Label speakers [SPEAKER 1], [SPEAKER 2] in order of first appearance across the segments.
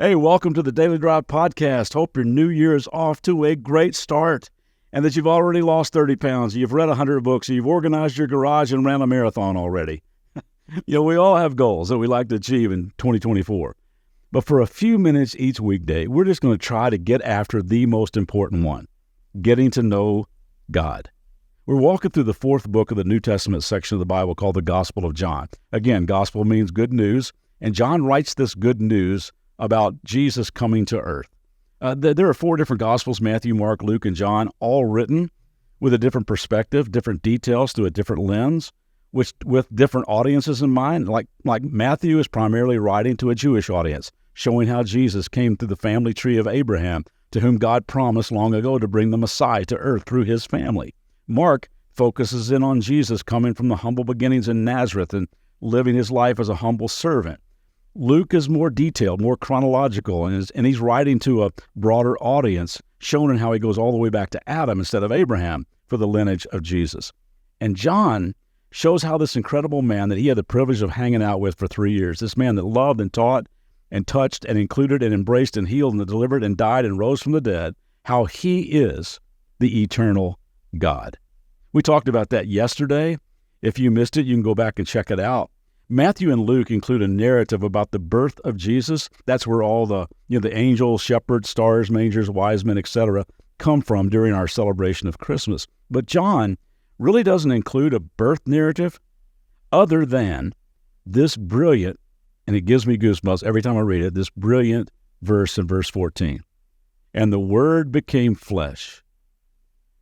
[SPEAKER 1] Hey, welcome to the Daily Drive podcast. Hope your new year is off to a great start and that you've already lost 30 pounds, you've read 100 books, you've organized your garage and ran a marathon already. We all have goals that we like to achieve in 2024. But for a few minutes each weekday, we're just going to try to get after the most important one, getting to know God. We're walking through the fourth book of the New Testament section of the Bible called the Gospel of John. Again, gospel means good news, and John writes this good news about Jesus coming to earth. There are four different Gospels, Matthew, Mark, Luke, and John, all written with a different perspective, different details through a different lens, which with different audiences in mind. Like Matthew is primarily writing to a Jewish audience, showing how Jesus came through the family tree of Abraham, to whom God promised long ago to bring the Messiah to earth through his family. Mark focuses in on Jesus coming from the humble beginnings in Nazareth and living his life as a humble servant. Luke is more detailed, more chronological, and he's writing to a broader audience, showing how he goes all the way back to Adam instead of Abraham for the lineage of Jesus. And John shows how this incredible man that he had the privilege of hanging out with for 3 years, this man that loved and taught and touched and included and embraced and healed and delivered and died and rose from the dead, how he is the eternal God. We talked about that yesterday. If you missed it, you can go back and check it out. Matthew and Luke include a narrative about the birth of Jesus. That's where all the angels, shepherds, stars, mangers, wise men, etc. come from during our celebration of Christmas. But John really doesn't include a birth narrative other than this brilliant, and it gives me goosebumps every time I read it, this brilliant verse in verse 14. And the Word became flesh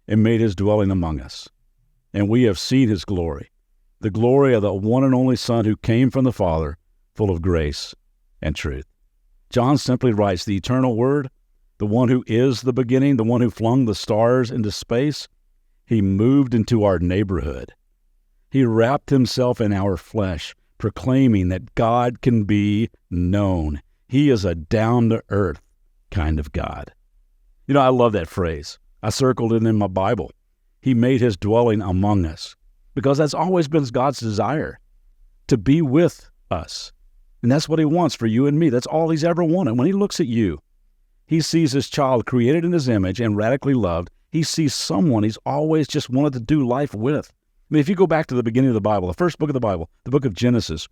[SPEAKER 1] and made his dwelling among us, and we have seen his glory, the glory of the one and only Son who came from the Father, full of grace and truth. John simply writes, the eternal Word, the one who is the beginning, the one who flung the stars into space, he moved into our neighborhood. He wrapped himself in our flesh, proclaiming that God can be known. He is a down-to-earth kind of God. I love that phrase. I circled it in my Bible. He made his dwelling among us, because that's always been God's desire, to be with us. And that's what he wants for you and me. That's all he's ever wanted. When he looks at you, he sees his child created in his image and radically loved. He sees someone he's always just wanted to do life with. If you go back to the beginning of the Bible, the first book of the Bible, the book of Genesis,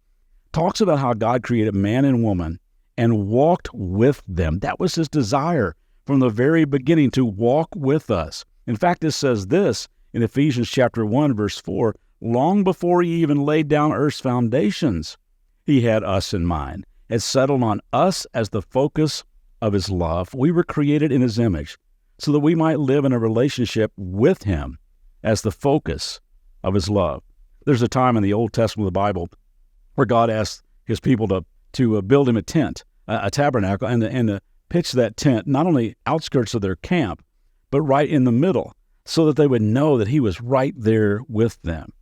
[SPEAKER 1] talks about how God created man and woman and walked with them. That was his desire from the very beginning, to walk with us. In fact, it says this in Ephesians chapter 1, verse 4, long before he even laid down earth's foundations, he had us in mind, had settled on us as the focus of his love. We were created in his image so that we might live in a relationship with him as the focus of his love. There's a time in the Old Testament of the Bible where God asked his people to build him a tent, a tabernacle, and to pitch that tent not only outskirts of their camp, but right in the middle, so that they would know that he was right there with them.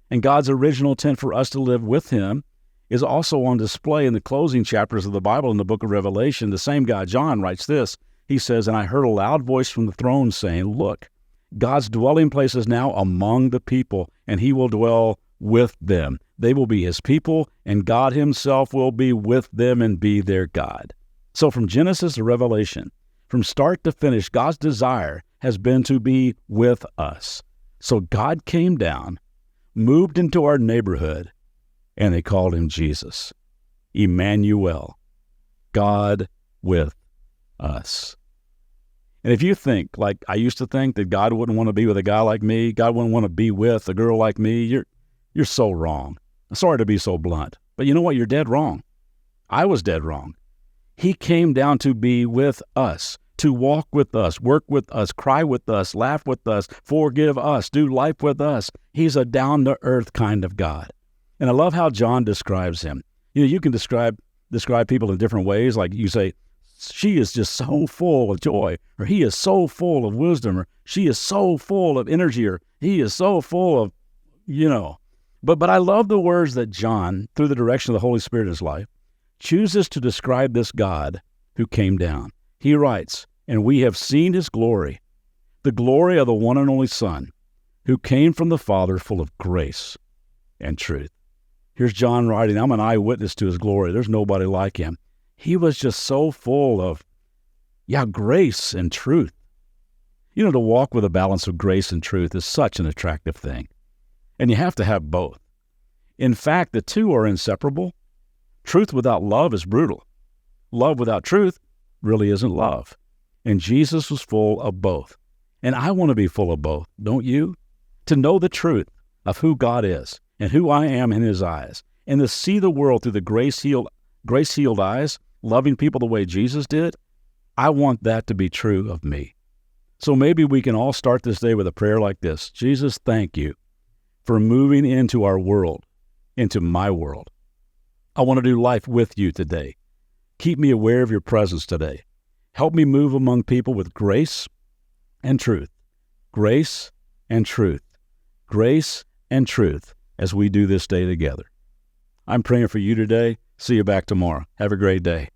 [SPEAKER 1] And God's original intent for us to live with him is also on display in the closing chapters of the Bible in the book of Revelation. The same guy, John, writes this. He says, and I heard a loud voice from the throne saying, look, God's dwelling place is now among the people, and he will dwell with them. They will be his people, and God himself will be with them and be their God. So from Genesis to Revelation, from start to finish, God's desire has been to be with us. So God came down, moved into our neighborhood, and they called him Jesus. Emmanuel, God with us. And if you think, like I used to think, that God wouldn't want to be with a guy like me, God wouldn't want to be with a girl like me, you're so wrong. I'm sorry to be so blunt, but you know what? You're dead wrong. I was dead wrong. He came down to be with us, to walk with us, work with us, cry with us, laugh with us, forgive us, do life with us. He's a down-to-earth kind of God. And I love how John describes him. You can describe people in different ways. Like you say, she is just so full of joy, or he is so full of wisdom, or she is so full of energy, or he is so full of, But I love the words that John, through the direction of the Holy Spirit in his life, chooses to describe this God who came down. He writes, and we have seen his glory, the glory of the one and only Son, who came from the Father full of grace and truth. Here's John writing, I'm an eyewitness to his glory. There's nobody like him. he was just so full of, grace and truth. To walk with a balance of grace and truth is such an attractive thing. And you have to have both. In fact, the two are inseparable. Truth without love is brutal. Love without truth really isn't love. And Jesus was full of both. And I want to be full of both, don't you? To know the truth of who God is and who I am in his eyes, and to see the world through the grace-healed eyes, loving people the way Jesus did, I want that to be true of me. So maybe we can all start this day with a prayer like this. Jesus, thank you for moving into our world, into my world. I want to do life with you today. Keep me aware of your presence today. Help me move among people with grace and truth. Grace and truth. Grace and truth as we do this day together. I'm praying for you today. See you back tomorrow. Have a great day.